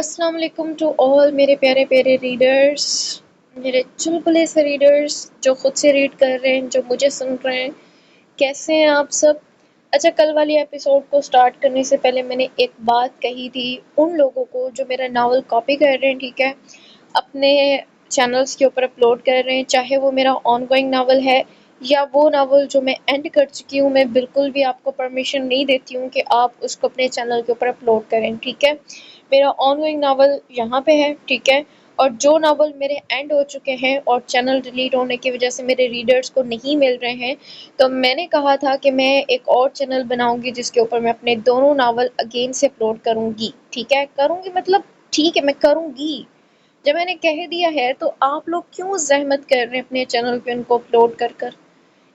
السلام علیکم to all میرے پیارے پیارے ریڈرز، میرے چلبلے سے ریڈرز جو خود سے ریڈ کر رہے ہیں، جو مجھے سن رہے ہیں۔ کیسے ہیں آپ سب؟ اچھا، کل والی ایپیسوڈ کو سٹارٹ کرنے سے پہلے میں نے ایک بات کہی تھی ان لوگوں کو جو میرا ناول کاپی کر رہے ہیں، ٹھیک ہے، اپنے چینلز کے اوپر اپلوڈ کر رہے ہیں، چاہے وہ میرا آن گوئنگ ناول ہے یا وہ ناول جو میں اینڈ کر چکی ہوں، میں بالکل بھی آپ کو پرمیشن نہیں دیتی ہوں کہ آپ اس کو اپنے چینل کے اوپر اپلوڈ کریں، ٹھیک ہے۔ میرا آن گوئنگ ناول یہاں پہ ہے، ٹھیک ہے، اور جو ناول میرے اینڈ ہو چکے ہیں اور چینل ڈیلیٹ ہونے کی وجہ سے میرے ریڈرز کو نہیں مل رہے ہیں، تو میں نے کہا تھا کہ میں ایک اور چینل بناؤں گی جس کے اوپر میں اپنے دونوں ناول اگین سے اپلوڈ کروں گی، ٹھیک ہے، کروں گی مطلب ٹھیک ہے میں کروں گی۔ جب میں نے کہہ دیا ہے تو آپ لوگ کیوں زحمت کر رہے ہیں اپنے چینل پہ ان کو اپلوڈ کر کر؟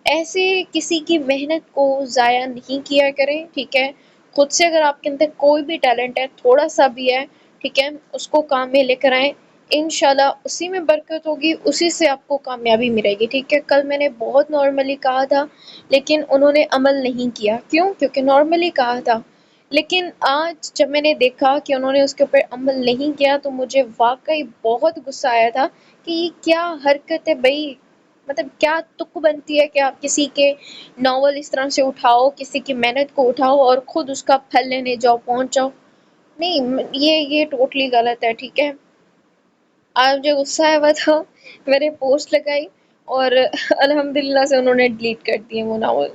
ایسے کسی کی محنت کو ضائع نہیں کیا کریں، ٹھیک ہے۔ خود سے اگر آپ کے اندر کوئی بھی ٹیلنٹ ہے، تھوڑا سا بھی ہے، ٹھیک ہے، اس کو کام میں لے کر آئیں، انشاءاللہ اسی میں برکت ہوگی، اسی سے آپ کو کامیابی ملے گی، ٹھیک ہے۔ کل میں نے بہت نارملی کہا تھا لیکن انہوں نے عمل نہیں کیا، کیوں؟ کیونکہ نارملی کہا تھا، لیکن آج جب میں نے دیکھا کہ انہوں نے اس کے اوپر عمل نہیں کیا تو مجھے واقعی بہت غصہ آیا تھا کہ یہ کیا حرکت ہے بھائی، مطلب کیا تک بنتی ہے کہ آپ کسی کے ناول اس طرح سے اٹھاؤ، کسی کی محنت کو اٹھاؤ اور خود اس کا پھل لینے جاؤ، پہنچ جاؤ۔ نہیں، یہ ٹوٹلی غلط ہے، ٹھیک ہے۔ آج جو غصہ آیا ہوا تھا میں نے پوسٹ لگائی اور الحمدللہ سے انہوں نے ڈیلیٹ کر دیے وہ ناول۔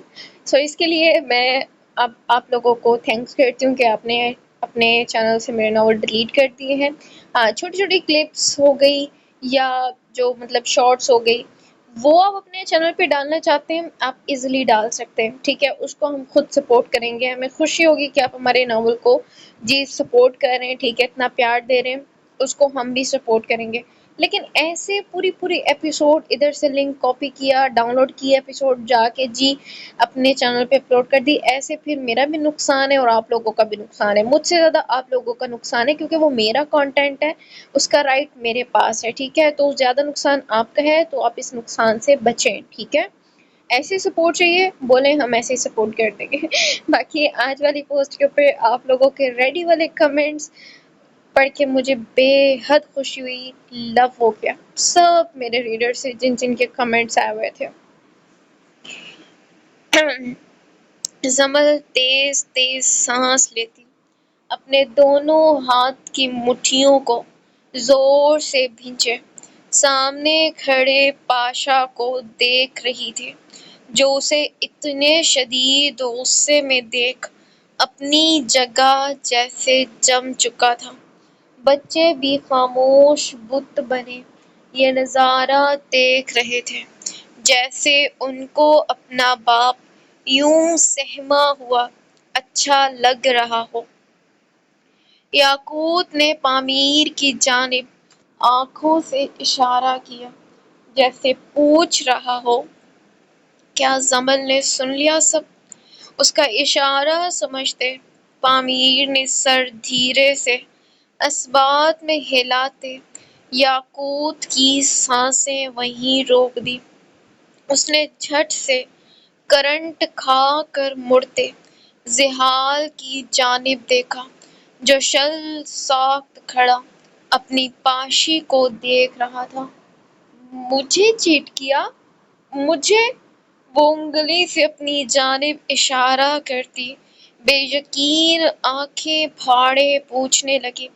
سو اس کے لیے میں اب آپ لوگوں کو تھینکس کرتی ہوں کہ آپ نے اپنے چینل سے میرے ناول ڈیلیٹ کر دیے ہیں۔ ہاں، چھوٹی چھوٹی کلپس ہو گئی یا جو مطلب شارٹس ہو گئی، وہ آپ اپنے چینل پہ ڈالنا چاہتے ہیں آپ ایزیلی ڈال سکتے ہیں، ٹھیک ہے۔ اس کو ہم خود سپورٹ کریں گے، ہمیں خوشی ہوگی کہ آپ ہمارے ناول کو جی سپورٹ کر رہے ہیں، ٹھیک ہے، اتنا پیار دے رہے ہیں، اس کو ہم بھی سپورٹ کریں گے۔ لیکن ایسے پوری ایپیسوڈ ادھر سے لنک کاپی کیا، ڈاؤن لوڈ کیا ایپیسوڈ، جا کے جی اپنے چینل پہ اپلوڈ کر دی، ایسے پھر میرا بھی نقصان ہے اور آپ لوگوں کا بھی نقصان ہے، مجھ سے زیادہ آپ لوگوں کا نقصان ہے کیونکہ وہ میرا کانٹینٹ ہے، اس کا رائٹ میرے پاس ہے، ٹھیک ہے۔ تو زیادہ نقصان آپ کا ہے تو آپ اس نقصان سے بچیں، ٹھیک ہے۔ ایسے سپورٹ چاہیے بولیں، ہم ایسے ہی سپورٹ کر دیں گے۔ باقی آج والی پوسٹ کے اوپر آپ لوگوں کے ریڈی والے کمنٹس پڑھ کے مجھے بے حد خوشی ہوئی، لو ہو گیا سب میرے ریڈر سے جن جن کے کمنٹس آئے ہوئے تھے۔ زمل تیز تیز سانس لیتی اپنے دونوں ہاتھ کی مٹھیوں کو زور سے بھینچے سامنے کھڑے پاشا کو دیکھ رہی تھی جو اسے اتنے شدید غصے میں دیکھ اپنی جگہ جیسے جم چکا تھا۔ بچے بھی خاموش بت بنے یہ نظارہ دیکھ رہے تھے جیسے ان کو اپنا باپ یوں سہما ہوا اچھا لگ رہا ہو۔ یاقوت نے پامیر کی جانب آنکھوں سے اشارہ کیا جیسے پوچھ رہا ہو کیا زمل نے سن لیا سب؟ اس کا اشارہ سمجھتے پامیر نے سر دھیرے سے اثبات میں ہلاتے یاقوت کی سانسیں وہیں روک دی۔ اس نے جھٹ سے کرنٹ کھا کر مڑتے زحال کی جانب دیکھا جو شل ساکت کھڑا اپنی پاشی کو دیکھ رہا تھا۔ مجھے چیٹ کیا؟ مجھے؟ وہ انگلی سے اپنی جانب اشارہ کرتی بے یقین آنکھیں پھاڑے پوچھنے لگی۔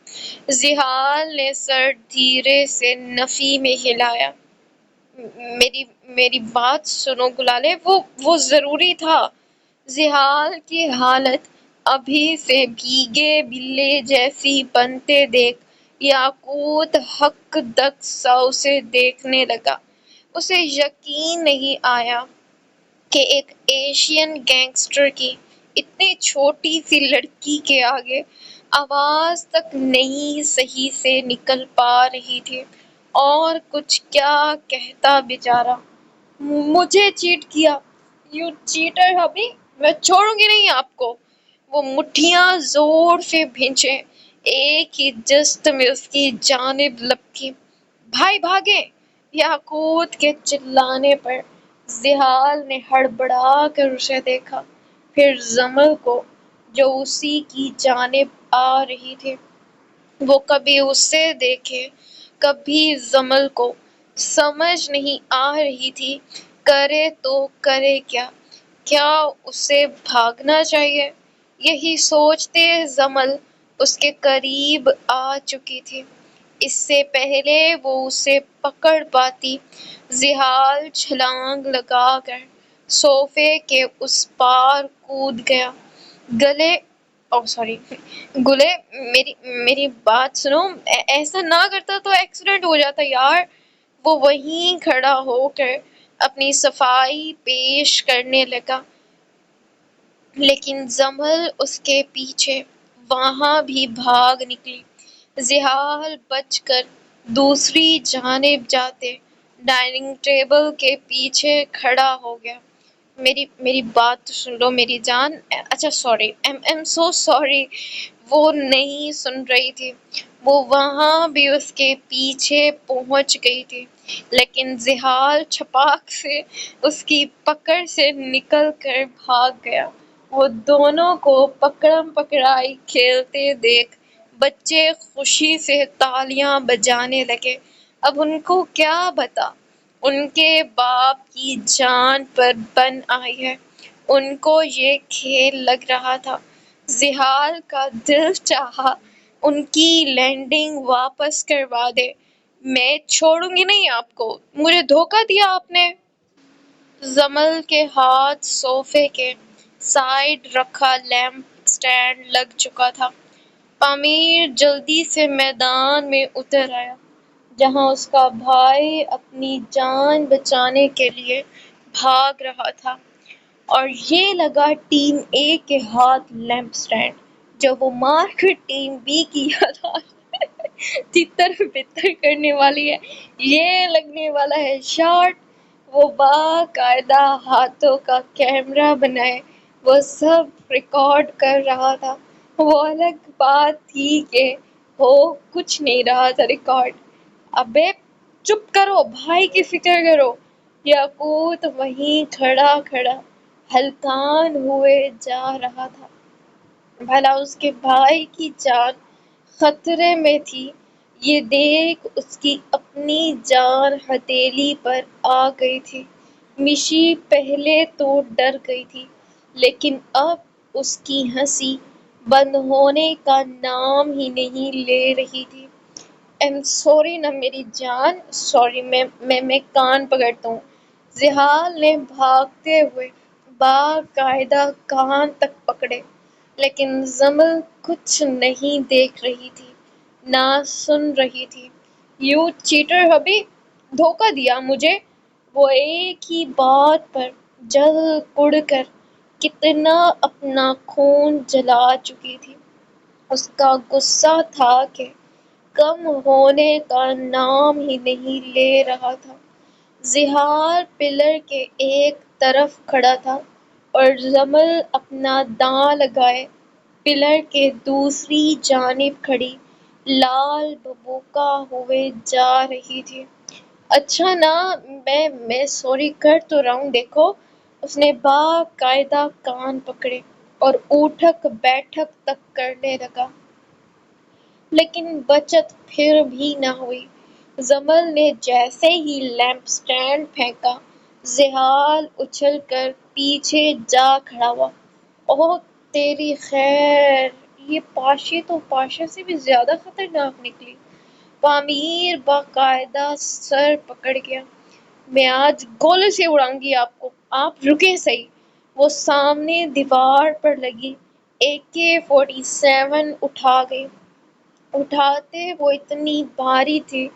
زحال نے سر دھیرے سے نفی میں ہلایا۔ میری بات سنو گلالے، وہ ضروری تھا۔ زحال کی حالت ابھی سے بھیگے بلے جیسی بنتے دیکھ یاقوت ہک دک سا اسے دیکھنے لگا۔ اسے یقین نہیں آیا کہ ایک ایشین گینگسٹر کی اتنی چھوٹی سی لڑکی کے آگے آواز تک نہیں صحیح سے نکل پا رہی تھی اور کچھ کیا کہتا بیچارہ۔ مجھے چیٹ کیا، یو چیٹر ہبی، میں چھوڑوں گی نہیں آپ کو۔ وہ مٹھیاں زور سے بھینچے ایک ہی جست میں اس کی جانب لپکی۔ بھائی بھاگے! یاقوت کے چلانے پر زحال نے ہڑبڑا کر اسے دیکھا، پھر زمل کو جو اسی کی جانب آ رہی تھی۔ وہ کبھی اسے دیکھے کبھی زمل کو، سمجھ نہیں آ رہی تھی کرے تو کرے کیا۔ کیا اسے بھاگنا چاہیے؟ یہی سوچتے زمل اس کے قریب آ چکی تھی۔ اس سے پہلے وہ اسے پکڑ پاتی، زحال چھلانگ لگا کر صوفے کے اس پار کود گیا۔ گلے گلے میری بات سنو، ایسا نہ کرتا تو ایکسیڈنٹ ہو جاتا یار۔ وہ وہیں کھڑا ہو کر اپنی صفائی پیش کرنے لگا، لیکن زمل اس کے پیچھے وہاں بھی بھاگ نکلی۔ زحال بچ کر دوسری جانب جاتے ڈائننگ ٹیبل کے پیچھے کھڑا ہو گیا۔ میری بات تو سن لو میری جان۔ اچھا سوری، ایم سو سوری۔ وہ نہیں سن رہی تھی۔ وہ وہاں بھی اس کے پیچھے پہنچ گئی تھی، لیکن زحال چھپاک سے اس کی پکڑ سے نکل کر بھاگ گیا۔ وہ دونوں کو پکڑم پکڑائی کھیلتے دیکھ بچے خوشی سے تالیاں بجانے لگے۔ اب ان کو کیا بتا، ان کے باپ کی جان پر بن آئی ہے۔ ان کو یہ کھیل لگ رہا تھا۔ زحال کا دل چاہا ان کی لینڈنگ واپس کروا دے۔ میں چھوڑوں گی نہیں آپ کو، مجھے دھوکہ دیا آپ نے۔ زمل کے ہاتھ صوفے کے سائیڈ رکھا لیمپ سٹینڈ لگ چکا تھا۔ پامیر جلدی سے میدان میں اتر آیا، جہاں اس کا بھائی اپنی جان بچانے کے لیے بھاگ رہا تھا، اور یہ لگا ٹیم اے کے ہاتھ لیمپ سٹینڈ، جب وہ مار کر ٹیم بی کی تتر بتر کرنے والی ہے۔ یہ لگنے والا ہے شاٹ۔ وہ باقاعدہ ہاتھوں کا کیمرہ بنائے وہ سب ریکارڈ کر رہا تھا۔ وہ الگ بات تھی کہ ہو کچھ نہیں رہا تھا ریکارڈ۔ ابے چپ کرو، بھائی کی فکر کرو۔ یاقوت وہیں کھڑا کھڑا ہلکان ہوئے جا رہا تھا۔ بھلا اس کے بھائی کی جان خطرے میں تھی، یہ دیکھ اس کی اپنی جان ہتھیلی پر آ گئی تھی۔ مشی پہلے تو ڈر گئی تھی، لیکن اب اس کی ہنسی بند ہونے کا نام ہی نہیں لے رہی تھی۔ سوری نا میری جان، سوری، میں کان پکڑتا ہوں۔ زحال نے بھاگتے ہوئے باقاعدہ کان تک پکڑے، لیکن زمل کچھ نہیں دیکھ رہی تھی، نہ سن رہی تھی۔ یو چیٹر ہبی، دھوکہ دیا مجھے۔ وہ ایک ہی بات پر جل کڑ کر کتنا اپنا خون جلا چکی تھی۔ اس کا غصہ تھا کہ کم ہونے کا نام ہی نہیں لے رہا تھا۔ زحال پلر کے ایک طرف کھڑا تھا اور زمل اپنا داں لگائے پلر کے دوسری جانب کھڑی لال ببوکا ہوئے جا رہی تھی۔ اچھا نا، میں سوری کر تو رہا ہوں، دیکھو۔ اس نے باقاعدہ کان پکڑے اور اٹھک بیٹھک تک کرنے لگا، لیکن بچت پھر بھی نہ ہوئی۔ زمل نے جیسے ہی لیمپ سٹینڈ پھینکا، زحال اچھل کر پیچھے جا کھڑا ہوا۔ اوہ تیری خیر، یہ پاشی تو پاشا سے بھی زیادہ خطرناک نکلی۔ پامیر باقاعدہ سر پکڑ گیا۔ میں آج گولے سے اڑاؤں گی آپ کو، آپ رکیں صحیح۔ وہ سامنے دیوار پر لگی AK-47 اٹھا گئی۔ اٹھاتے وہ اتنی بھاری تھی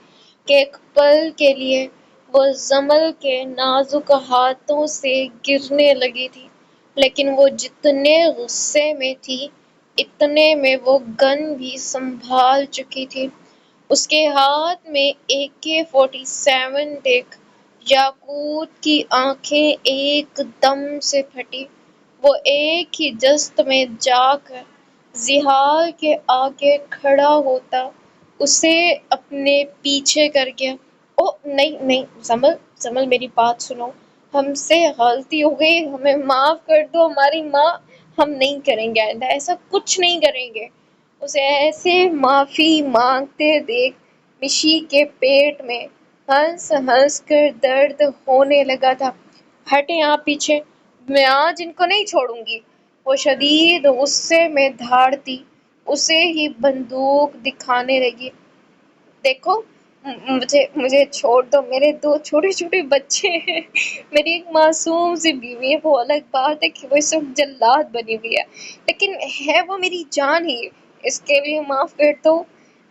کہ ایک پل کے لیے وہ زمل کے نازک ہاتھوں سے گرنے لگی تھی، لیکن وہ جتنے غصے میں تھی اتنے میں وہ گن بھی سنبھال چکی تھی۔ اس کے ہاتھ میں AK-47 دیکھ یاقوت کی آنکھیں ایک دم سے پھٹی۔ وہ ایک ہی جست میں جا کر زحال کے آگے کھڑا ہوتا اسے اپنے پیچھے کر گیا۔ اوہ نہیں زمل میری بات سنو، ہم سے غلطی ہو گئی، ہمیں معاف کر دو، ہماری ماں، ہم نہیں کریں گے آئندہ، ایسا کچھ نہیں کریں گے۔ اسے ایسے معافی مانگتے دیکھ مشی کے پیٹ میں ہنس ہنس کر درد ہونے لگا تھا۔ ہٹیں آپ پیچھے، میں آج ان کو نہیں چھوڑوں گی۔ وہ شدید غصے میں دھاڑتی اسے ہی بندوق دکھانے لگی۔ دیکھو، مجھے چھوڑ دو، میرے دو چھوٹے چھوٹے بچے ہیں، میری ایک معصوم سی بیوی ہے۔ وہ الگ بات ہے کہ وہ اس وقت جلاد بنی ہوئی ہے، لیکن ہے وہ میری جان ہی، اس کے لیے معاف کر دو۔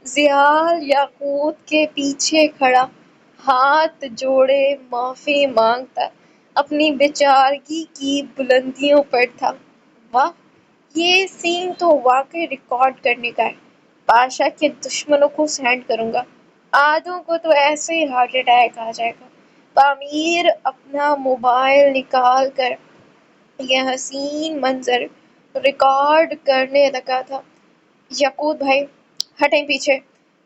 زیال یاقوت کے پیچھے کھڑا ہاتھ جوڑے معافی مانگتا اپنی بیچارگی کی بلندیوں پر تھا۔ واہ، یہ سین تو واقعی ریکارڈ کرنے کا ہے۔ بادشاہ کے دشمنوں کو سینڈ کروں گا، آدھوں کو تو ایسے ہی ہارٹ اٹیک آ جائے گا۔ تعمیر اپنا موبائل نکال کر یہ حسین منظر ریکارڈ کرنے لگا تھا۔ یاقوت بھائی، ہٹیں پیچھے۔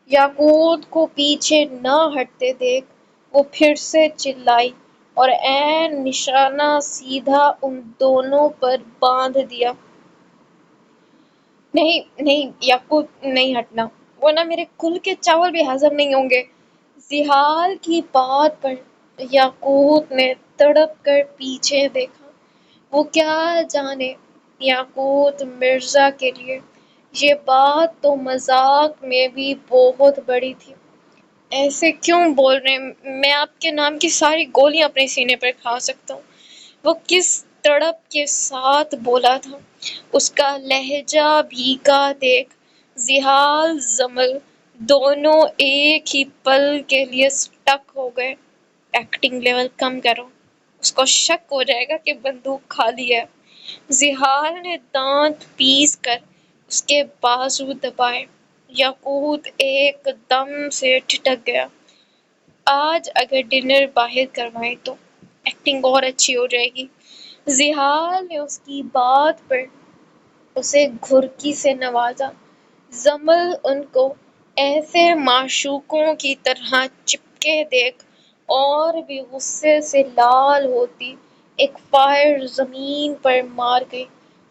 یاقوت کو پیچھے نہ ہٹتے دیکھ وہ پھر سے چلائی اور عین نشانہ سیدھا ان دونوں پر باندھ دیا۔ نہیں نہیں یاقوت، نہیں ہٹنا، ورنہ میرے کل کے چاول بھی ہضم نہیں ہوں گے۔ زحال کی بات پر یاقوت نے تڑپ کر پیچھے دیکھا۔ وہ کیا جانے، یاقوت مرزا کے لیے یہ بات تو مذاق میں بھی بہت بڑی تھی۔ ایسے کیوں بول رہے ہیں؟ میں آپ کے نام کی ساری گولیاں اپنے سینے پر کھا سکتا ہوں۔ وہ کس تڑپ کے ساتھ بولا تھا، اس کا لہجہ بھیگا دیکھ زحال زمل دونوں ایک ہی پل کے لیے سٹک ہو گئے۔ ایکٹنگ لیول کم کرو، اس کو شک ہو جائے گا کہ بندوق خالی ہے۔ زحال نے دانت پیس کر اس کے بازو دبائے۔ یاقوت ایک دم سے ٹھٹک گیا۔ آج اگر ڈنر باہر کروائیں تو ایکٹنگ اور اچھی ہو جائے گی۔ زحال نے اس کی بات پر اسے گھرکی سے نوازا۔ زمل ان کو ایسے معشوقوں کی طرح چپکے دیکھ اور بھی غصے سے لال ہوتی ایک فائر زمین پر مار گئی۔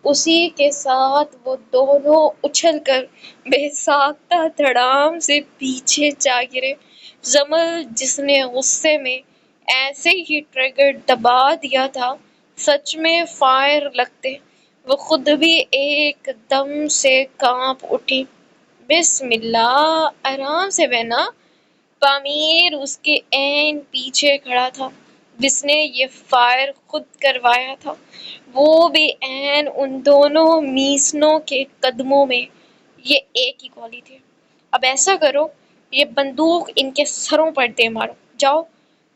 اسی کے ساتھ وہ دونوں اچھل کر بے ساختہ دھڑام سے پیچھے جا گرے۔ زمل، جس نے غصے میں ایسے ہی ٹریگر دبا دیا تھا، سچ میں فائر لگتے وہ خود بھی ایک دم سے کانپ اٹھی۔ بسم اللہ، آرام سے بہنا۔ تعمیر اس کے عین پیچھے کھڑا تھا جس نے یہ فائر خود کروایا تھا، وہ بھی عین ان دونوں میسنوں کے قدموں میں۔ یہ ایک ہی گولی تھی۔ اب ایسا کرو، یہ بندوق ان کے سروں پر دے مارو، جاؤ۔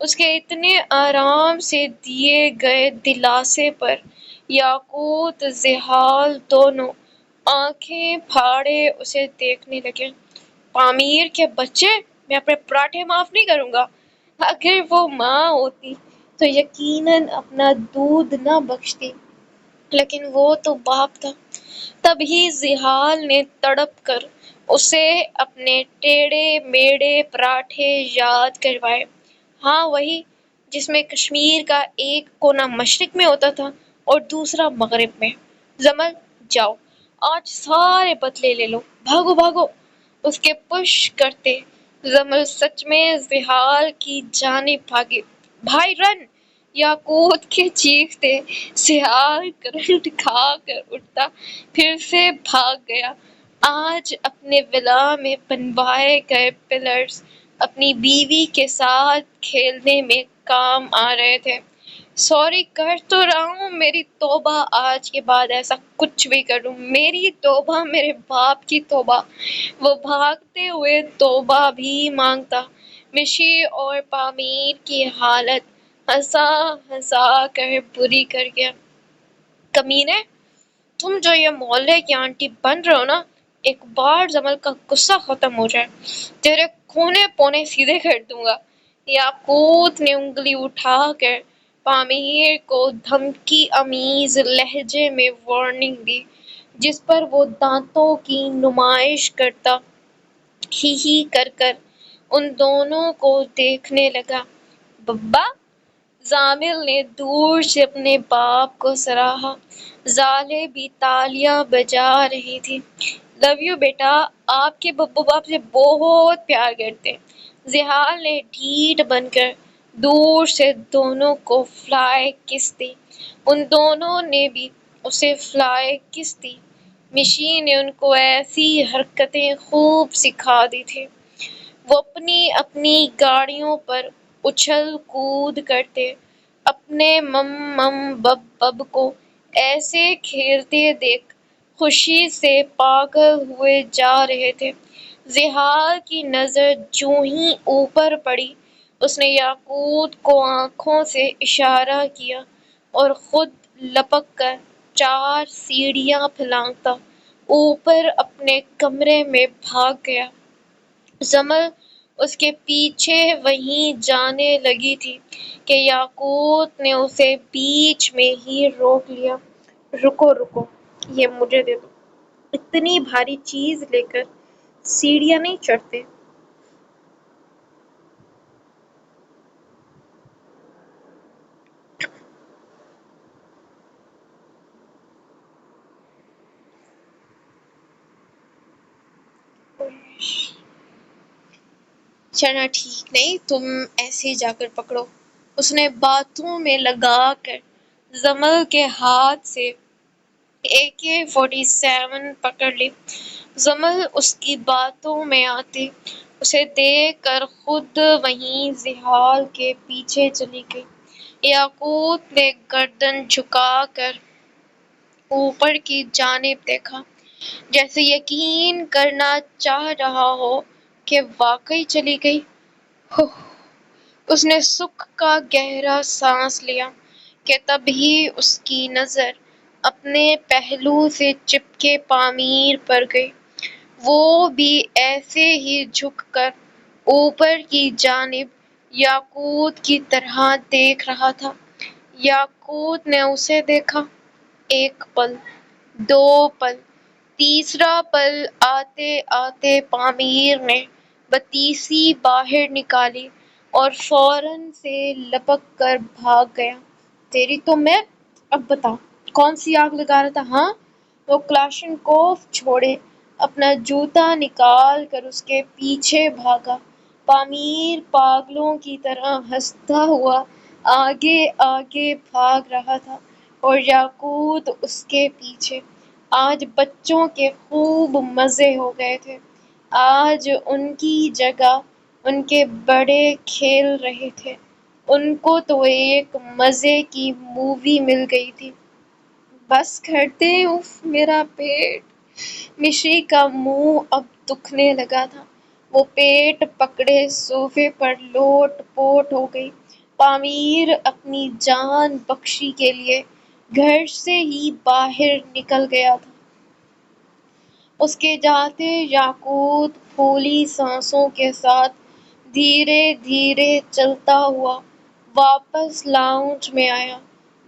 اس کے اتنے آرام سے دیے گئے دلاسے پر یاقوت زحال دونوں آنکھیں پھاڑے اسے دیکھنے لگے۔ تعمیر کے بچے، میں اپنے پراٹھے معاف نہیں کروں گا۔ اگر وہ ماں ہوتی تو یقیناً اپنا دودھ نہ بخشتی، لیکن وہ تو باپ تھا۔ تبھی زحال نے تڑپ کر اسے اپنے ٹیڑے میڑے پراٹھے یاد کروائے۔ ہاں، وہی جس میں کشمیر کا ایک کونا مشرق میں ہوتا تھا اور دوسرا مغرب میں۔ زمل، جاؤ، آج سارے بدلے لے لو، بھاگو بھاگو۔ اس کے پش کرتے زمل سچ میں زحال کی جانب بھاگی۔ بھائی رن! یاقوت کے چیختے زحال کرنٹ کھا کر اٹھتا پھر سے بھاگ گیا۔ آج اپنے ولا میں بنوائے گئے پلرز اپنی بیوی کے ساتھ کھیلنے میں کام آ رہے تھے۔ سوری کر تو رہا ہوں، میری توبہ، آج کے بعد ایسا کچھ بھی کروں، میری توبہ، میرے باپ کی توبہ۔ وہ بھاگتے ہوئے توبہ بھی مانگتا۔ مشی اور تعمیر کی حالت ہنسا ہنسا کر بری کر گیا۔ کمینے، تم جو یہ محلے کی آنٹی بن رہے ہو نا، ایک بار زمل کا غصہ ختم ہو جائے تیرے کونے پونے سیدھے کر دوں گا۔ یاقوت نے انگلی اٹھا کر تعمیر کو دھمکی آمیز لہجے میں وارننگ دی، جس پر وہ دانتوں کی نمائش کرتا ہی ہی کر کر ان دونوں کو دیکھنے لگا۔ بابا! زامل نے دور سے اپنے باپ کو سراہا۔ زالیں بھی تالیاں بجا رہی تھی۔ لو یو بیٹا، آپ کے ببو باپ سے بہت پیار کرتے ہیں۔ زحال نے ڈھیٹ بن کر دور سے دونوں کو فلائی کس دی۔ ان دونوں نے بھی اسے فلائی کس دی۔ مشی نے ان کو ایسی حرکتیں خوب سکھا دی تھی۔ وہ اپنی اپنی گاڑیوں پر اچھل کود کرتے، اپنے مم مم بب بب کو ایسے کھیلتے دیکھ خوشی سے پاگل ہوئے جا رہے تھے۔ زحال کی نظر جوں ہی اوپر پڑی، اس نے یاقوت کو آنکھوں سے اشارہ کیا اور خود لپک کر 4 سیڑھیاں پھلانگتا اوپر اپنے کمرے میں بھاگ گیا۔ زمل اس کے پیچھے وہیں جانے لگی تھی کہ یاقوت نے اسے بیچ میں ہی روک لیا۔ رکو رکو، یہ مجھے دے دو۔ اتنی بھاری چیز لے کر سیڑھیاں نہیں چڑھتے۔ چلنا ٹھیک نہیں، تم ایسے ہی جا کر پکڑو۔ اس نے باتوں میں لگا کر زمل کے ہاتھ سے AK-47 پکڑ لی۔ زمل اس کی باتوں میں آتی، اسے دیکھ کر خود وہیں زحال کے پیچھے چلی گئی۔ یاقوت نے گردن جھکا کر اوپر کی جانب دیکھا، جیسے یقین کرنا چاہ رہا ہو کہ واقعی چلی گئی۔ اس نے سکھ کا گہرا سانس لیا کہ تبھی اس کی نظر اپنے پہلو سے چپکے پامیر پر گئی۔ وہ بھی ایسے ہی جھک کر اوپر کی جانب یاقوت کی طرح دیکھ رہا تھا۔ یاقوت نے اسے دیکھا۔ 1 پل، 2 پل، تیسرا پل آتے آتے پامیر نے بتیسی باہر نکالی اور فوراً سے لپک کر بھاگ گیا۔ تیری تو میں، اب بتا کون سی آگ لگا رہا تھا ہاں؟ وہ کلاشنکوف چھوڑے اپنا جوتا نکال کر اس کے پیچھے بھاگا۔ پامیر پاگلوں کی طرح ہنستا ہوا آگے آگے بھاگ رہا تھا اور یاقوت اس کے پیچھے۔ آج بچوں کے خوب مزے ہو گئے تھے۔ آج ان کی جگہ ان کے بڑے کھیل رہے تھے۔ ان کو تو ایک مزے کی مووی مل گئی تھی۔ بس کر دیں، اف میرا پیٹ۔ مشی کا منہ اب دکھنے لگا تھا۔ وہ پیٹ پکڑے صوفے پر لوٹ پوٹ ہو گئی۔ پامیر اپنی جان بخشی کے لیے گھر سے ہی باہر نکل گیا تھا۔ اس کے جاتے یاقوت پھولی سانسوں کے ساتھ دھیرے دھیرے چلتا ہوا واپس لاؤنج میں آیا۔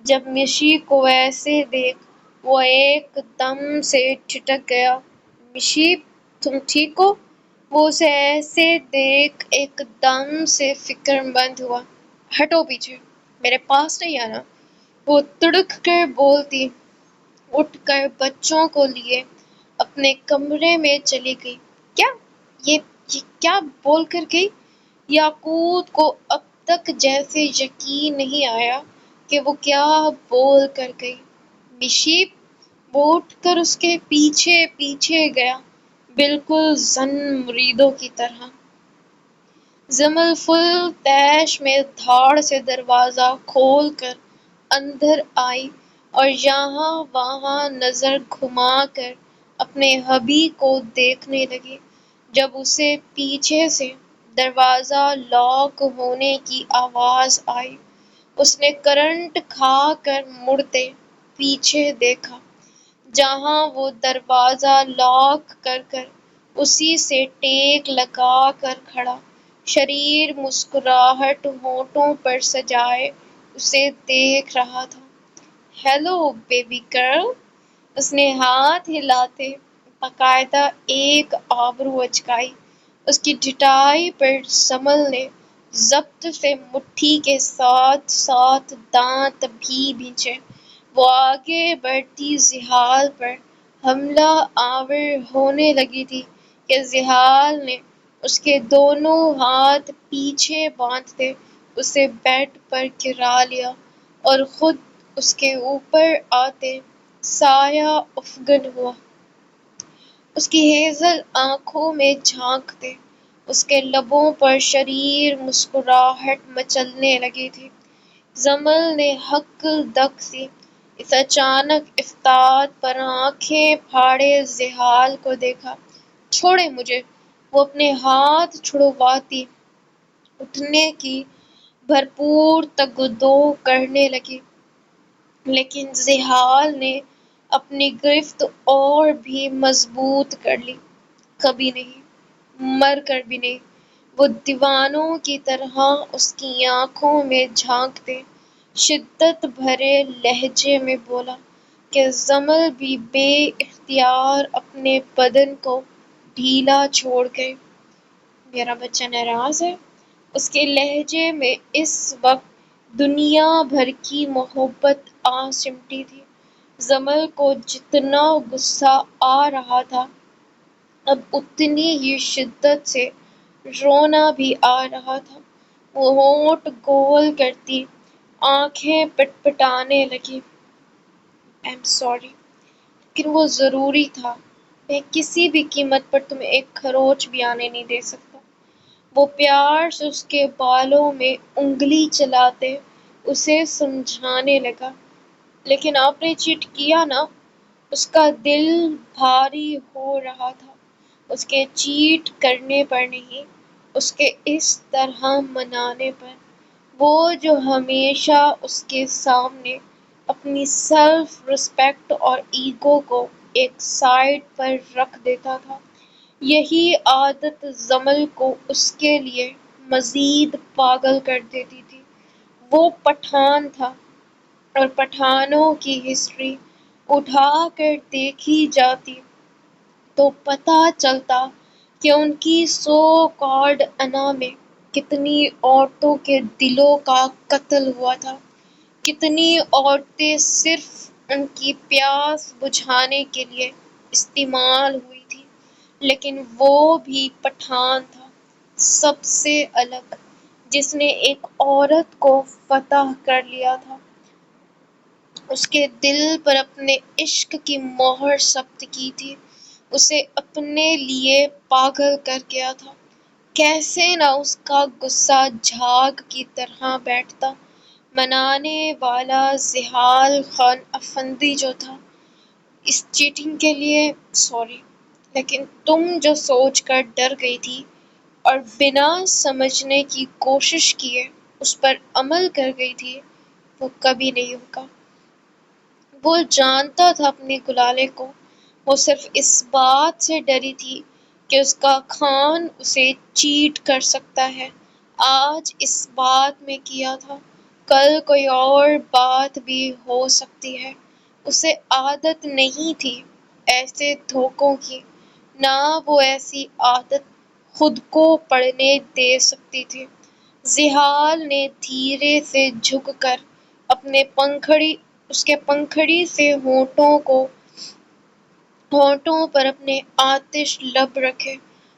جب مشی کو ایسے دیکھ وہ ایک دم سے ٹھٹک گیا۔ مشی، تم ٹھیک ہو؟ وہ اسے ایسے دیکھ ایک دم سے فکر مند ہوا۔ ہٹو پیچھے، میرے پاس نہیں آنا، وہ تڑک کر بولتی، اٹھ کر بچوں کو لیے اپنے کمرے میں چلی گئی۔ کیا؟ یہ کیا بول کر گئی؟ یاقوت کو اب تک جیسے یقین نہیں آیا کہ وہ کیا بول کر گئی۔ مشی، وہ اٹھ کر اس کے پیچھے پیچھے گیا، بالکل زن مریدوں کی طرح۔ زمل فل طیش میں دھاڑ سے دروازہ کھول کر اندر آئی اور یہاں وہاں نظر گھما کر اپنے ہبی کو دیکھنے لگی۔ جب اسے پیچھے سے دروازہ لاک ہونے کی آواز آئی، اس نے کرنٹ کھا کر مڑتے پیچھے دیکھا، جہاں وہ دروازہ لاک کر کر اسی سے ٹیک لگا کر کھڑا، شریر مسکراہٹ ہونٹوں پر سجائے اسے دیکھ رہا تھا۔ ہیلو بیبی گرل، اس نے ہاتھ ہلاتے باقاعدہ ایک آبرو اچکائی۔ اس کی ڈھٹائی پر زمل نے ضبط سے مٹھی کے ساتھ ساتھ دانت بھی بھینچے۔ وہ آگے بڑھتی زحال پر حملہ آور ہونے لگی تھی کہ زحال نے اس کے دونوں ہاتھ پیچھے باندھتے اسے بیڈ پر گرا لیا اور خود اس کے اوپر آتے سایہ افغن ہوا، اس کی ہیزل آنکھوں میں جھانکتے اس کے لبوں پر شریر مسکراہٹ مچلنے لگی تھی۔ جمل نے ہک دک سی اس اچانک افتاد پر آنکھیں پھاڑے زحال کو دیکھا۔ چھوڑیں مجھے، وہ اپنے ہاتھ چھڑواتی اٹھنے کی بھرپور تگدو کرنے لگی، لیکن زحال نے اپنی گرفت اور بھی مضبوط کر لی۔ کبھی نہیں، مر کر بھی نہیں، وہ دیوانوں کی طرح اس کی آنکھوں میں جھانکتے شدت بھرے لہجے میں بولا کہ جمل بھی بے اختیار اپنے بدن کو ڈھیلا چھوڑ گئے۔ میرا بچہ ناراض ہے؟ اس کے لہجے میں اس وقت دنیا بھر کی محبت آ سمٹی تھی۔ جمل کو جتنا غصہ آ رہا تھا، اب اتنی ہی شدت سے رونا بھی آ رہا تھا۔ وہ ہونٹ گول کرتی آنکھیں پٹپٹانے لگی۔ I'm sorry، لیکن وہ ضروری تھا۔ میں کسی بھی قیمت پر تمہیں ایک خروچ بھی آنے نہیں دے سکتا۔ وہ پیار سے اس کے بالوں میں انگلی چلاتے اسے سمجھانے لگا، لیکن آپ نے چیٹ کیا نا۔ اس کا دل بھاری ہو رہا تھا، اس کے چیٹ کرنے پر نہیں، اس کے اس طرح منانے پر، وہ جو ہمیشہ اس کے سامنے اپنی سیلف رسپیکٹ اور ایگو کو ایک سائیڈ پر رکھ دیتا تھا۔ یہی عادت جمل کو اس کے لیے مزید پاگل کر دیتی تھی۔ وہ پٹھان تھا، اور پٹھانوں کی ہسٹری اٹھا کر دیکھی جاتی تو پتہ چلتا کہ ان کی سو کالڈ انا میں کتنی عورتوں کے دلوں کا قتل ہوا تھا، کتنی عورتیں صرف ان کی پیاس بجھانے کے لیے استعمال ہوئی تھی، لیکن وہ بھی پٹھان تھا، سب سے الگ، جس نے ایک عورت کو فتح کر لیا تھا، اس کے دل پر اپنے عشق کی مہر ثبت کی تھی، اسے اپنے لیے پاگل کر گیا تھا۔ کیسے نہ اس کا غصہ جھاگ کی طرح بیٹھتا۔ منانے والا زحال خان افندی جو تھا، اس چیٹنگ کے لیے سوری، لیکن تم جو سوچ کر ڈر گئی تھی اور بنا سمجھنے کی کوشش کیے اس پر عمل کر گئی تھی، وہ کبھی نہیں ہوگا۔ وہ جانتا تھا اپنے گلالے کو، وہ صرف اس بات سے ڈری تھی کہ اس کا خان اسے چیٹ کر سکتا ہے۔ آج اس بات میں کیا تھا، کل کوئی اور بات بھی ہو سکتی ہے۔ اسے عادت نہیں تھی ایسے دھوکوں کی، نہ وہ ایسی عادت خود کو پڑنے دے سکتی تھی۔ زحال نے دھیرے سے جھک کر اس کے پنکھڑی سے ہونٹوں پر اپنے آتش لب رکھے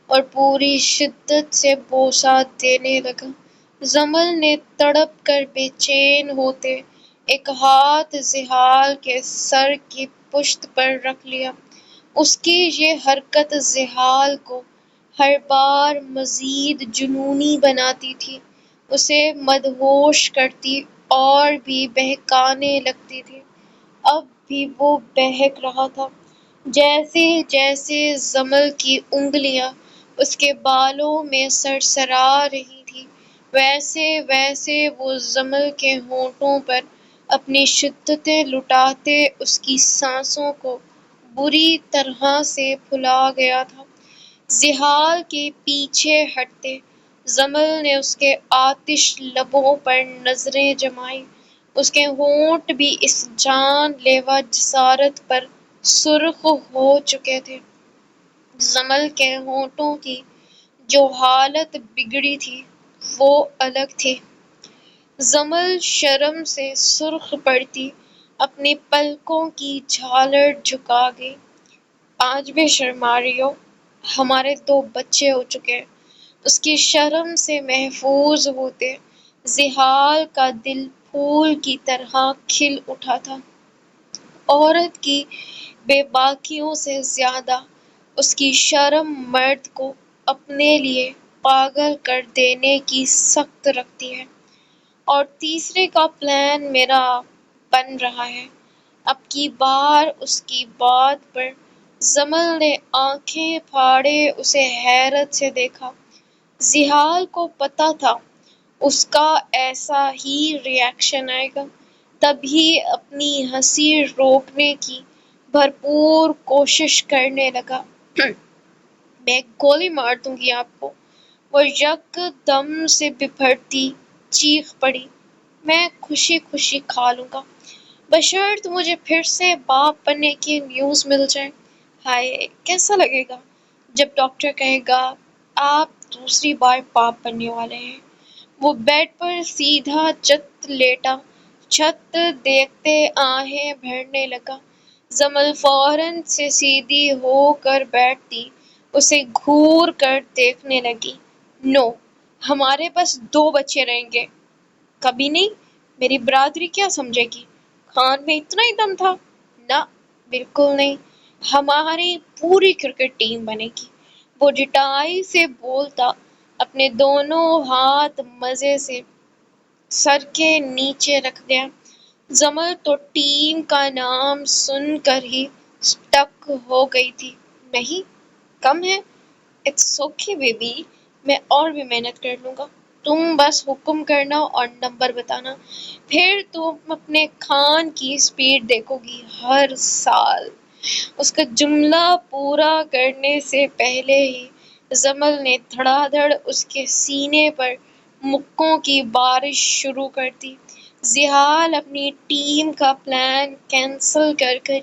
اور پوری شدت سے بوسہ دینے لگا۔ جمل نے تڑپ کر بے چین ہوتے ایک ہاتھ زحال کے سر کی پشت پر رکھ لیا۔ اس کی یہ حرکت زحال کو ہر بار مزید جنونی بناتی تھی، اسے مدہوش کرتی اور بھی بہکانے لگتی تھی۔ اب بھی وہ بہک رہا تھا۔ جیسے جیسے جمل کی انگلیاں اس کے بالوں میں سرسرا رہی تھیں، ویسے ویسے وہ جمل کے ہونٹوں پر اپنی شدتیں لٹاتے اس کی سانسوں کو بری طرح سے پھلا گیا تھا۔ زحال کے پیچھے ہٹتے جمل نے اس کے آتش لبوں پر نظریں جمائیں، اس کے ہونٹ بھی اس جان لیوا جسارت پر سرخ ہو چکے تھے۔ جمل کے ہونٹوں کی جو حالت بگڑی تھی وہ الگ تھی۔ جمل شرم سے سرخ پڑتی اپنی پلکوں کی جھالر جھکا گئی۔ آج بھی شرما رہی ہو؟ ہمارے 2 بچے ہو چکے ہیں، اس کی شرم سے محفوظ ہوتے زحال کا دل پھول کی طرح کھل اٹھا تھا۔ عورت کی بے باکیوں سے زیادہ اس کی شرم مرد کو اپنے لیے پاگل کر دینے کی سخت رکھتی ہے۔ اور تیسرے کا پلان میرا بن رہا ہے۔ اب کی بار اس کی بات پر جمل نے آنکھیں پھاڑے اسے حیرت سے دیکھا۔ زحال کو پتہ تھا اس کا ایسا ہی ری ایکشن آئے گا، تبھی اپنی ہنسی روکنے کی بھرپور کوشش کرنے لگا۔ میں گولی مار دوں گی آپ کو، وہ یک دم سے بپھرتی چیخ پڑی۔ میں خوشی خوشی کھا لوں گا، بشرط مجھے پھر سے باپ بننے کی نیوز مل جائے۔ ہائے کیسا لگے گا جب ڈاکٹر کہے گا آپ دوسری بار باپ بننے والے ہیں۔ وہ بیڈ پر سیدھا چت لیٹا، چھت دیکھتے آہیں بھرنے لگا۔ جمل فوراً سے سیدھی ہو کر بیٹھتی اسے گھور کر دیکھنے لگی۔ نو، ہمارے بس 2 بچے رہیں گے۔ کبھی نہیں، میری برادری کیا سمجھے گی؟ خان میں اتنا ہی دم تھا؟ نہ، بالکل نہیں، ہماری پوری کرکٹ ٹیم بنے گی۔ وہ ڈٹائی سے بولتا اپنے دونوں ہاتھ مزے سے سر کے نیچے رکھ دیا۔ جمل تو ٹیم کا نام سن کر ہی اسٹک ہو گئی تھی۔ نہیں، کم ہے۔ اٹس اوکے بیبی، میں اور بھی محنت کر لوں گا، تم بس حکم کرنا اور نمبر بتانا، پھر تم اپنے خان کی اسپیڈ دیکھو گی۔ ہر سال اس کا جملہ پورا کرنے سے پہلے ہی جمل نے دھڑا دھڑ اس کے سینے پر مکوں کی بارش شروع کر دی۔ زحال اپنی ٹیم کا پلان کینسل کر کر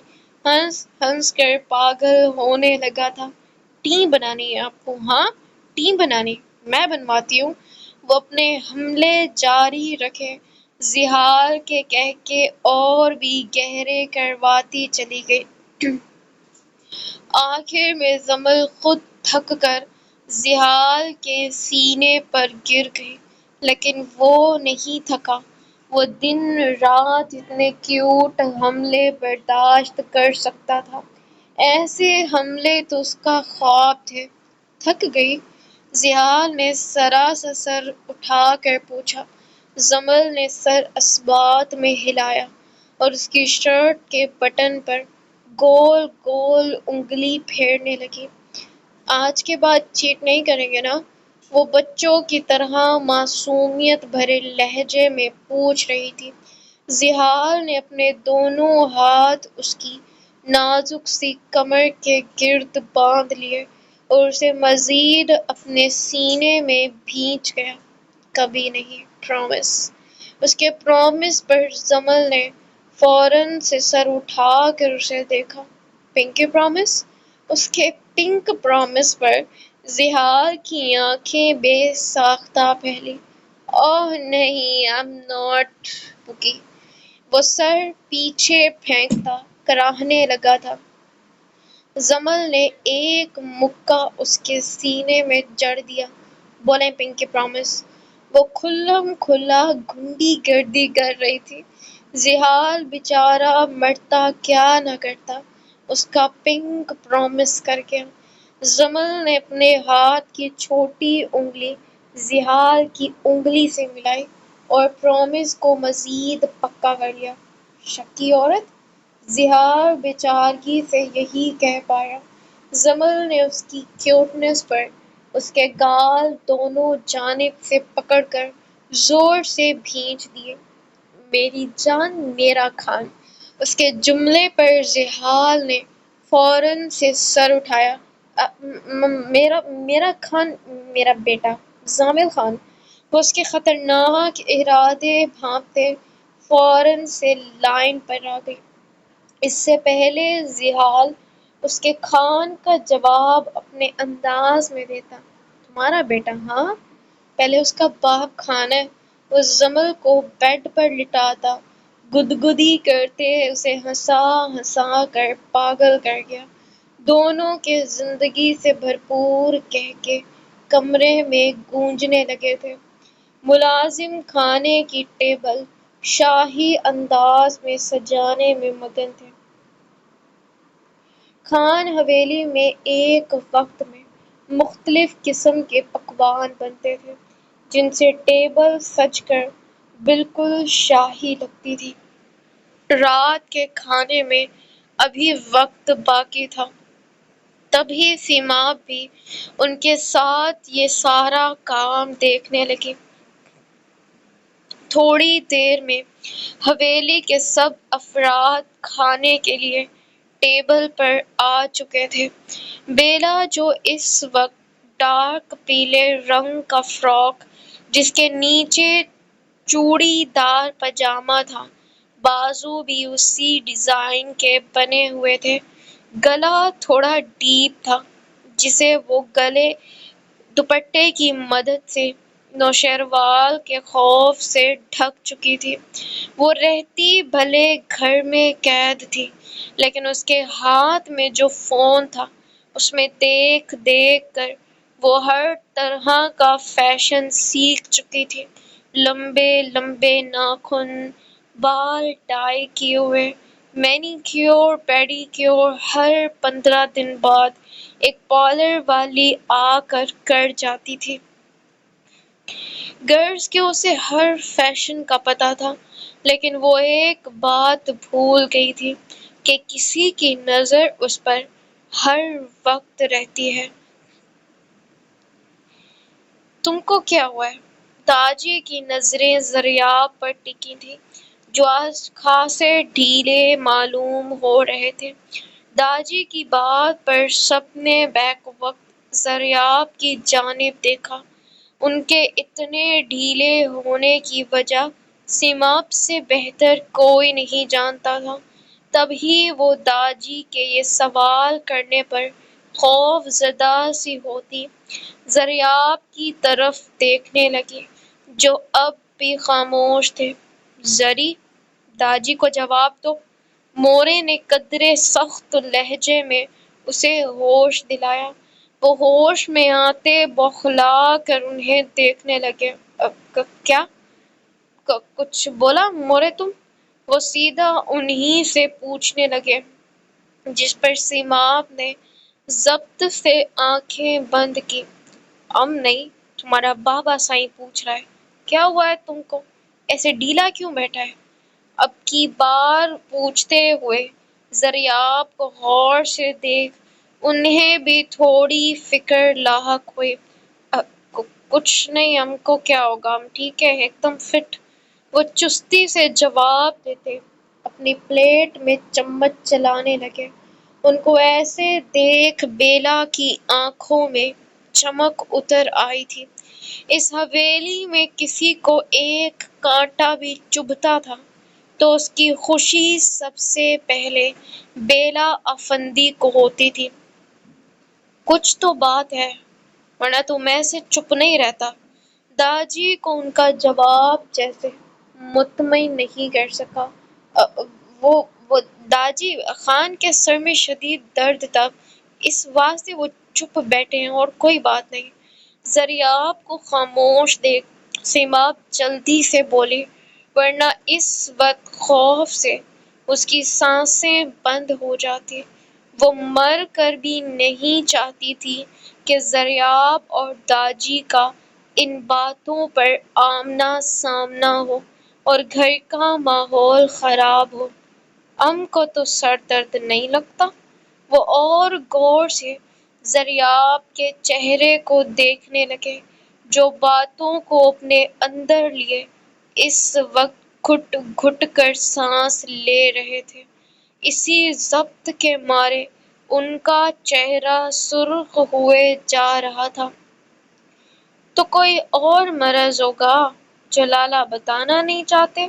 ہنس ہنس کر پاگل ہونے لگا تھا۔ ٹیم بنانی ہے آپ کو؟ ہاں، ٹیم بنانی، میں بنواتی ہوں۔ وہ اپنے حملے جاری رکھے، زحال کے کہکے اور بھی گہرے کرواتی چلی گئی۔ آخر میں جمل خود تھک کر زحال کے سینے پر گر گئی، لیکن وہ نہیں تھکا۔ وہ دن رات اتنے کیوٹ حملے برداشت کر سکتا تھا، ایسے حملے تو اس کا خواب تھے۔ تھک گئی؟ زحال نے ذرا سا سر اٹھا کر پوچھا۔ جمل نے سر اثبات میں ہلایا اور اس کی شرٹ کے بٹن پر گول گول انگلی پھیرنے لگی۔ آج کے بعد چیٹ نہیں کریں گے نا؟ وہ بچوں کی طرح معصومیت بھرے لہجے میں پوچھ رہی تھی۔ زحال نے اپنے دونوں ہاتھ اس کی نازک سی کمر کے گرد باندھ لیے اور اسے مزید اپنے سینے میں بھینچ گیا۔ کبھی نہیں، پرامس۔ اس کے پرامس پر جمل نے فوراً سے سر اٹھا کر اسے دیکھا۔ پنکی پرامس؟ اس کے پنک پرامس پر زحال کی آنکھیں بے ساختہ پھیلی۔ اوہ نہیں، آئی ایم ناٹ پکی۔ وہ سر پیچھے پھینکتا کراہنے لگا تھا۔ جمل نے ایک مکہ اس کے سینے میں جڑ دیا۔ بولیں پنکی پرامس۔ وہ کھلم کھلا گنڈی گردی کر رہی تھی۔ زحال بیچارہ مرتا کیا نہ کرتا اس کا پنک پرامس کر کے۔ جمل نے اپنے ہاتھ کی چھوٹی انگلی زحال کی انگلی سے ملائی اور پرامس کو مزید پکا کر لیا۔ شکی عورت! زحال بیچارگی سے یہی کہہ پایا۔ جمل نے اس کی کیوٹنس پر اس کے گال دونوں جانب سے پکڑ کر زور سے بھینچ دیے۔ میری جان میرا خان! اس کے جملے پر زحال نے فوراً سے سر اٹھایا۔ میرا خان میرا بیٹا، جامل خان! وہ اس کے خطرناک ارادے بھانپتے فوراً سے لائن پر آ گئی۔ اس سے پہلے زحال اس کے خان کا جواب اپنے انداز میں دیتا۔ تمہارا بیٹا؟ ہاں، پہلے اس کا باپ خان ہے۔ وہ جمل کو بیڈ پر لٹاتا گدگدی کرتے اسے ہنسا ہنسا کر پاگل کر گیا۔ دونوں کے زندگی سے بھرپور کہکے کمرے میں گونجنے لگے تھے۔ ملازم کھانے کی ٹیبل شاہی انداز میں سجانے میں مگن تھے۔ خان حویلی میں ایک وقت میں مختلف قسم کے پکوان بنتے تھے جن سے ٹیبل سج کر بالکل شاہی لگتی تھی۔ رات کے کھانے میں ابھی وقت باقی تھا، تبھی سیماب بھی ان کے ساتھ یہ سارا کام دیکھنے لگی۔ تھوڑی دیر میں حویلی کے سب افراد کھانے کے لیے ٹیبل پر آ چکے تھے۔ بیلا جو اس وقت ڈارک پیلے رنگ کا فراک جس کے نیچے چوڑی دار پاجامہ تھا، بازو بھی اسی ڈیزائن کے بنے ہوئے تھے، گلا تھوڑا ڈیپ تھا جسے وہ گلے دوپٹے کی مدد سے نوشیروال کے خوف سے ڈھک چکی تھی۔ وہ رہتی بھلے گھر میں قید تھی، لیکن اس کے ہاتھ میں جو فون تھا اس میں دیکھ دیکھ کر وہ ہر طرح کا فیشن سیکھ چکی تھی۔ لمبے لمبے ناخن، بال ٹائی کیے ہوئے، مینی کیور پیڈی کیور، ہر 15 دن بعد ایک پارلر والی آ کر جاتی تھی۔ غرض کہ اسے ہر فیشن کا پتہ تھا، لیکن وہ ایک بات بھول گئی تھی کہ کسی کی نظر اس پر ہر وقت رہتی ہے۔ تم کو کیا ہوا ہے؟ تاجی کی نظریں ضریاب پر ٹکی تھیں جو آج خاصے ڈھیلے معلوم ہو رہے تھے۔ داجی کی بات پر سب نے بیک وقت ضریاب کی جانب دیکھا۔ ان کے اتنے ڈھیلے ہونے کی وجہ سیماب سے بہتر کوئی نہیں جانتا تھا۔ تبھی وہ داجی کے یہ سوال کرنے پر خوف زدہ سی ہوتی ضریاب کی طرف دیکھنے لگی جو اب بھی خاموش تھے۔ زری، داجی کو جواب دو، مورے نے قدرے سخت لہجے میں اسے ہوش دلایا۔ وہ ہوش میں آتے بوکھلا کر انہیں دیکھنے لگے۔ کیا؟ کچھ بولا مورے تم؟ وہ سیدھا انہی سے پوچھنے لگے، جس پر سیماب نے ضبط سے آنکھیں بند کی۔ نہیں، تمہارا بابا سائیں پوچھ رہا ہے۔ کیا ہوا ہے تم کو؟ ایسے ڈھیلا کیوں بیٹھا ہے؟ اب کی بار پوچھتے ہوئے ضریاب کو غور سے دیکھ انہیں بھی تھوڑی فکر لاحق ہوئی۔ کچھ نہیں، ہم کو کیا ہوگا، ہم ٹھیک ہے، ایک دم فٹ، وہ چستی سے جواب دیتے اپنی پلیٹ میں چمچ چلانے لگے۔ ان کو ایسے دیکھ بیلا کی آنکھوں میں چمک اتر آئی تھی۔ اس حویلی میں کسی کو ایک کانٹا بھی چبھتا تھا تو اس کی خوشی سب سے پہلے بیلا افندی کو ہوتی تھی۔ کچھ تو بات ہے، ورنہ تم ایسے چپ نہیں رہتا۔ داجی کو ان کا جواب جیسے مطمئن نہیں کر سکا۔ وہ داجی، خان کے سر میں شدید درد تھا، اس واسطے وہ چپ بیٹھے ہیں اور کوئی بات نہیں۔ ضریاب کو خاموش دیکھ سیماب جلدی سے بولی، ورنہ اس وقت خوف سے اس کی سانسیں بند ہو جاتی۔ وہ مر کر بھی نہیں چاہتی تھی کہ ضریاب اور داجی کا ان باتوں پر آمنا سامنا ہو اور گھر کا ماحول خراب ہو۔ کو تو سر درد نہیں لگتا؟ وہ اور غور سے ضریاب کے چہرے کو دیکھنے لگے جو باتوں کو اپنے اندر لیے اس وقت گھٹ گھٹ کر سانس لے رہے تھے۔ اسی ضبط کے مارے ان کا چہرہ سرخ ہوئے جا رہا تھا۔ تو کوئی اور مرض ہوگا جو لالا بتانا نہیں چاہتے؟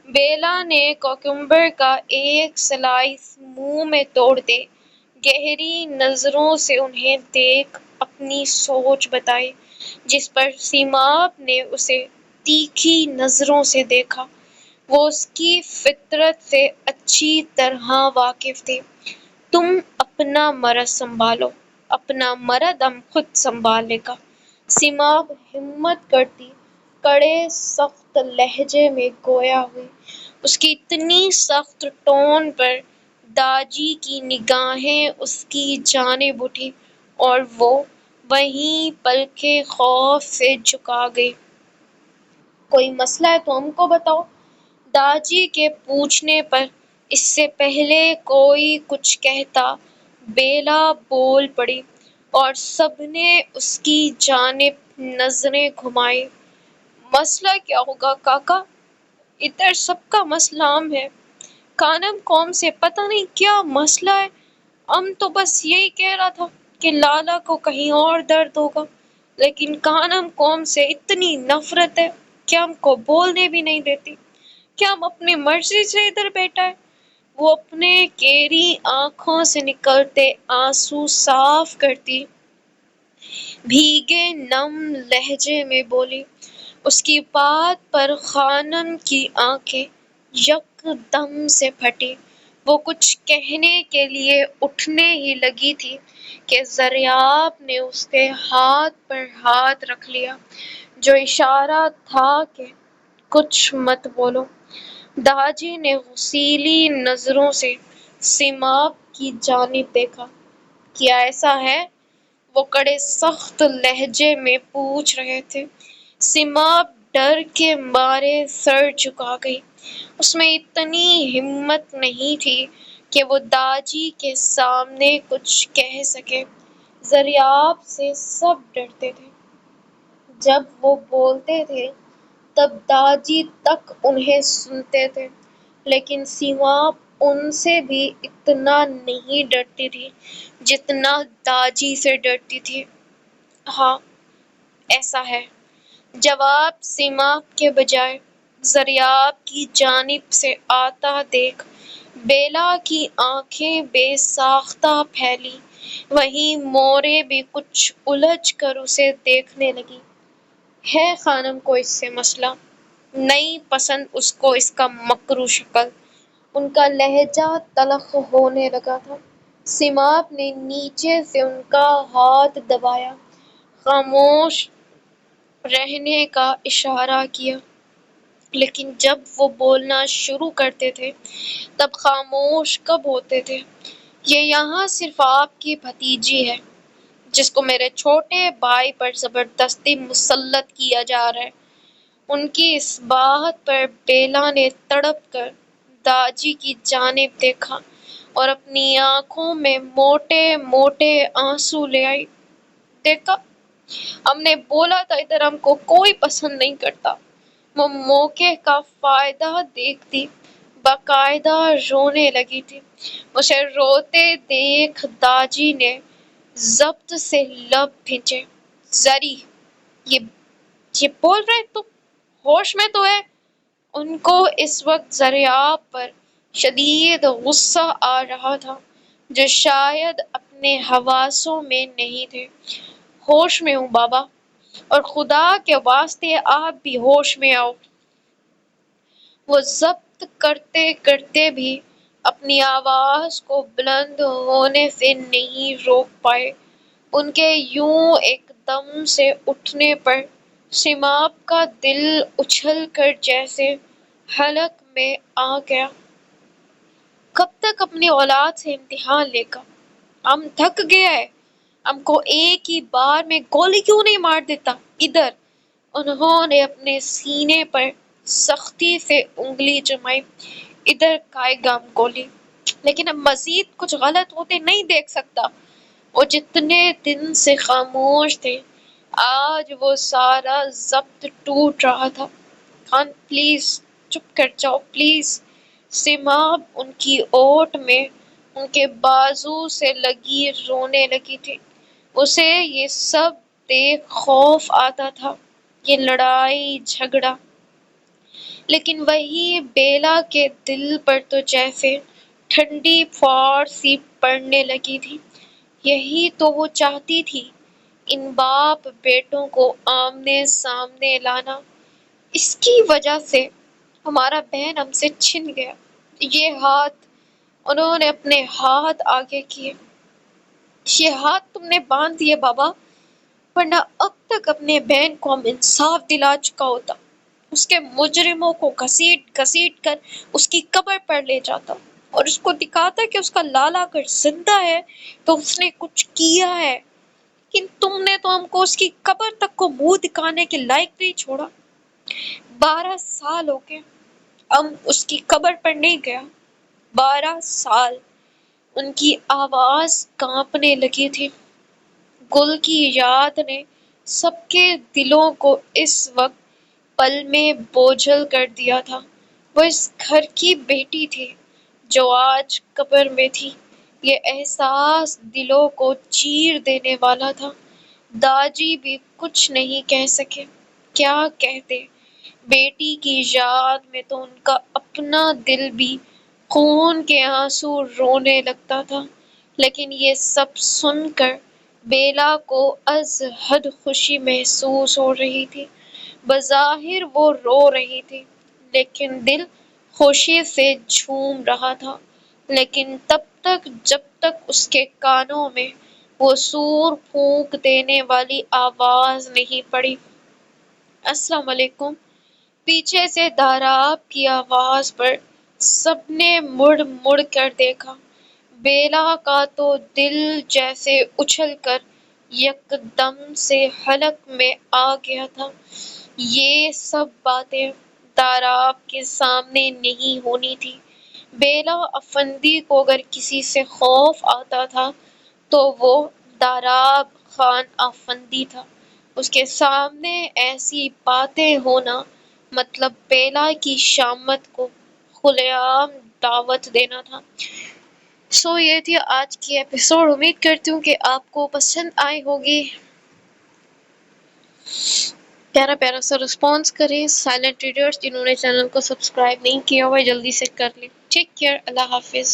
بیلا نے کوکمبر کا ایک سلائس منہ میں توڑ دے گہری نظروں سے انہیں دیکھ اپنی سوچ بتائی، جس پر سیماب نے اسے تیکھی نظروں سے دیکھا۔ وہ اس کی فطرت سے اچھی طرح واقف تھی۔ تم اپنا مرض سنبھالو، اپنا مرض ہم خود سنبھالے گا۔ سیماب ہمت کرتی کڑے سخت لہجے میں گویا ہوئی۔ اس کی اتنی سخت ٹون پر داجی کی نگاہیں اس کی جانب اٹھی اور وہ وہیں پلکیں خوف سے جھکا گئی۔ کوئی مسئلہ ہے تو ہم کو بتاؤ۔ داجی کے پوچھنے پر اس سے پہلے کوئی کچھ کہتا بیلا بول پڑی اور سب نے اس کی جانب نظریں گھمائیں۔ مسئلہ کیا ہوگا کاکا؟ ادھر سب کا مسئلہ عام ہے۔ کانم قوم سے پتہ نہیں کیا مسئلہ ہے۔ ہم تو بس یہی کہہ رہا تھا کہ لالا کو کہیں اور درد ہوگا، لیکن کانم قوم سے اتنی نفرت ہے کہ ہم کو بولنے بھی نہیں دیتی، کیا ہم اپنی مرضی سے ادھر بیٹھا ہے۔ وہ اپنے کیری آنکھوں سے نکلتے آنسو صاف کرتی بھیگے نم لہجے میں بولی۔ اس کی بات پر خانم کی آنکھیں یک دم سے پھٹی۔ وہ کچھ کہنے کے لیے اٹھنے ہی لگی تھی کہ ضریاب نے اس کے ہاتھ پر ہاتھ رکھ لیا، جو اشارہ تھا کہ کچھ مت بولو۔ داجی نے غصیلی نظروں سے سیماب کی جانب دیکھا۔ کیا ایسا ہے؟ وہ کڑے سخت لہجے میں پوچھ رہے تھے۔ سیماب ڈر کے مارے سر جھکا گئی۔ اس میں اتنی ہمت نہیں تھی کہ وہ داجی کے سامنے کچھ کہہ سکے۔ ضریاب سے سب ڈرتے تھے۔ جب وہ بولتے تھے تب داجی تک انہیں سنتے تھے، لیکن سیماب ان سے بھی اتنا نہیں ڈرتی تھی جتنا داجی سے ڈرتی تھی۔ ہاں، ایسا ہے، جواب سیماب کے بجائے ضریاب کی جانب سے آتا دیکھ بیلا کی آنکھیں بے ساختہ پھیلی، وہیں مورے بھی کچھ الجھ کر اسے دیکھنے لگی۔ ہے خانم کو اس سے مسئلہ؟ نہیں پسند اس کو اس کا مکروہ شکل۔ ان کا لہجہ تلخ ہونے لگا تھا۔ سیماب نے نیچے سے ان کا ہاتھ دبایا، خاموش رہنے کا اشارہ کیا، لیکن جب وہ بولنا شروع کرتے تھے تب خاموش کب ہوتے تھے۔ یہ یہاں صرف آپ کی بھتیجی ہے جس کو میرے چھوٹے بھائی پر زبردستی مسلط کیا جا رہا ہے۔ ان کی اس بات پر بیلا نے تڑپ کر داجی کی جانب دیکھا اور اپنی آنکھوں میں موٹے موٹے آنسو لے آئی۔ دیکھا، ہم نے بولا تھا ادھر ہم کو کوئی پسند نہیں کرتا۔ وہ موقع کا فائدہ دیکھتی باقاعدہ رونے لگی تھی۔ اسے روتے دیکھ داجی نے ضبط سے لب بھینچے۔ زری، یہ بول رہے تم ہوش میں تو ہے؟ ان کو اس وقت ضریاب پر شدید غصہ آ رہا تھا جو شاید اپنے حواسوں میں نہیں تھے۔ ہوش میں ہوں بابا، اور خدا کے واسطے آپ بھی ہوش میں آؤ۔ وہ ضبط کرتے کرتے بھی اپنی آواز کو بلند ہونے سے نہیں روک پائے۔ ان کے یوں ایک دم سے اٹھنے پر سیماب کا دل اچھل کر جیسے حلق میں آ گیا۔ کب تک اپنی اولاد سے امتحان لے گا؟ ہم تھک گیا ہے۔ ہم کو ایک ہی بار میں گولی کیوں نہیں مار دیتا؟ ادھر۔ انہوں نے اپنے سینے پر سختی سے انگلی جمائی۔ ادھر کھائے گا ہم گولی، لیکن اب مزید کچھ غلط ہوتے نہیں دیکھ سکتا۔ وہ جتنے دن سے خاموش تھے، آج وہ سارا ضبط ٹوٹ رہا تھا۔ خان پلیز چپ کر جاؤ پلیز۔ سیماب ان کی اوٹ میں ان کے بازو سے لگی رونے لگی تھی۔ اسے یہ سب دیکھ خوف آتا تھا، یہ لڑائی جھگڑا، لیکن وہی بیلا کے دل پر تو جیسے ٹھنڈی پھوڑ سی پڑنے لگی تھی۔ یہی تو وہ چاہتی تھی، ان باپ بیٹوں کو آمنے سامنے لانا۔ اس کی وجہ سے ہمارا بہن ہم سے چھن گیا۔ یہ ہاتھ، انہوں نے اپنے ہاتھ آگے کیے، یہ ہاتھ تم نے باندھ دیے بابا، ورنہ اب تک اپنے بہن کو ہم انصاف دلا چکا ہوتا، اس کے مجرموں کو گھسیٹ گھسیٹ کر اس کی قبر پر لے جاتا اور اس کو دکھاتا کہ اس کا لالا اگر زندہ ہے تو اس نے کچھ کیا ہے، لیکن تم نے تو ہم کو اس کی قبر تک کو منہ دکھانے کے لائق نہیں چھوڑا۔ 12 سال ہو گئے ہم اس کی قبر پر نہیں گیا، 12 سال۔ ان کی آواز کانپنے لگی تھی۔ گل کی یاد نے سب کے دلوں کو اس وقت پل میں بوجھل کر دیا تھا۔ وہ اس گھر کی بیٹی تھی جو آج قبر میں تھی۔ یہ احساس دلوں کو چیر دینے والا تھا۔ داجی بھی کچھ نہیں کہہ سکے۔ کیا کہتے؟ بیٹی کی یاد میں تو ان کا اپنا دل بھی خون کے آنسو رونے لگتا تھا، لیکن یہ سب سن کر بیلا کو از حد خوشی محسوس ہو رہی تھی۔ بظاہر وہ رو رہی تھی، لیکن دل خوشی سے جھوم رہا تھا، لیکن تب تک جب تک اس کے کانوں میں وہ سور پھونک دینے والی آواز نہیں پڑی۔ السلام علیکم۔ پیچھے سے داراب کی آواز پر سب نے مڑ مڑ کر دیکھا۔ بیلا کا تو دل جیسے اچھل کر یکدم سے حلق میں آ گیا تھا۔ یہ سب باتیں داراب کے سامنے نہیں ہونی تھی۔ بیلا افندی کو اگر کسی سے خوف آتا تھا تو وہ داراب خان افندی تھا۔ اس کے سامنے ایسی باتیں ہونا مطلب بیلا کی شامت کو کھلے عام دعوت دینا تھا۔ یہ تھی آج کی ایپیسوڈ۔ امید کرتی ہوں کہ آپ کو پسند آئی ہوگی۔ پیارا پیارا سا رسپانس کریں۔ سائلنٹ ریڈرز جنہوں نے چینل کو سبسکرائب نہیں کیا ہوا جلدی سے کر لیں۔ Take care. اللہ حافظ۔